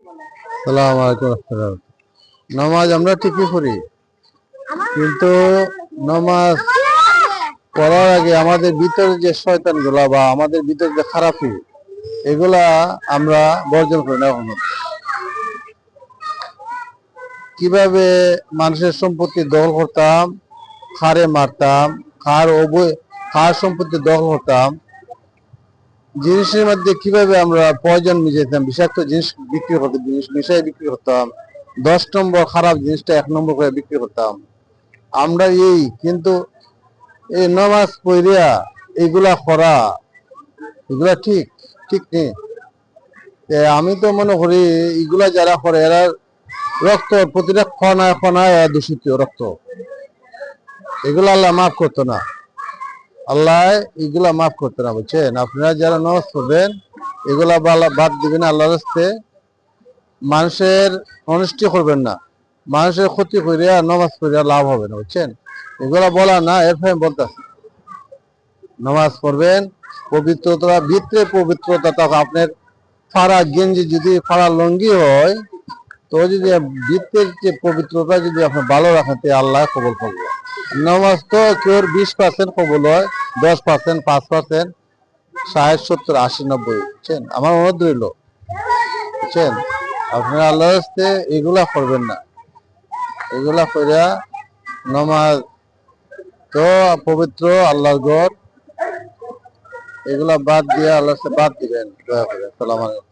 সালাম আলাইকুম। নামাজ আমরা ঠিকই পড়ি, কিন্তু নামাজ পড়ার আগে আমাদের ভিতরে যে শয়তান গুলা বা আমাদের ভিতরে যে খারাপি, এগুলা আমরা বর্জন করি না কখনো। কিভাবে মানুষের সম্পত্তি দখল করতাম, খারে মারতাম, খার সম্পত্তি দখল করতাম, জিনিসের মধ্যে কিভাবে আমরা পয়জন মিশাইতাম, বিষাক্ত জিনিস বিক্রি করতাম, জিনিস মিশাই বিক্রি করতাম, 10 নম্বর খারাপ জিনিসটা 1 নম্বর করে বিক্রি করতাম আমরা। কিন্তু এই নামাজ পড়িয়া এগুলা করা, এগুলা ঠিক ঠিক নেই। আমি তো মনে করি এগুলা যারা করে এরা রক্ত প্রতিটা কণায় কণায় দূষিত রক্ত, এগুলা আল্লাহ মাফ করতো না। আল্লাহ এগুলা মাফ করতে না, বুঝছেন? আপনারা যারা নামাজ পড়বেন এগুলা বাদ দিবেন আল্লাহর রাস্তে। মানুষের অনিষ্টি করবেন না, মানুষের ক্ষতি করিয়া নামাজ পড়িয়া লাভ হবে না, বুঝছেন? এগুলা বলা না, এরপরে বলতেছে নামাজ পড়বেন পবিত্রতা, ভিতরে পবিত্রতা থাকা। আপনার ফাড়া গেঞ্জি যদি ফাড়া লঙ্গি হয়, তো যদি ভিতরের যে পবিত্রতা যদি আপনি ভালো রাখেন তো আল্লাহ কবুল করবে। নামাজ তো কেউ 20% কবুল হয়, 10%, 5%, 60, 70, 80, 90, বুঝছেন? আমার অনুরোধ রইল, বুঝছেন? আপনারা আল্লাহর রাস্তে এগুলা করবেন না। এগুলা কইরা নামাজ তো পবিত্র আল্লাহর ঘর, এগুলা বাদ দিয়ে আল্লাহর বাদ দিবেন দয়া করে। আসসালামু আলাইকুম।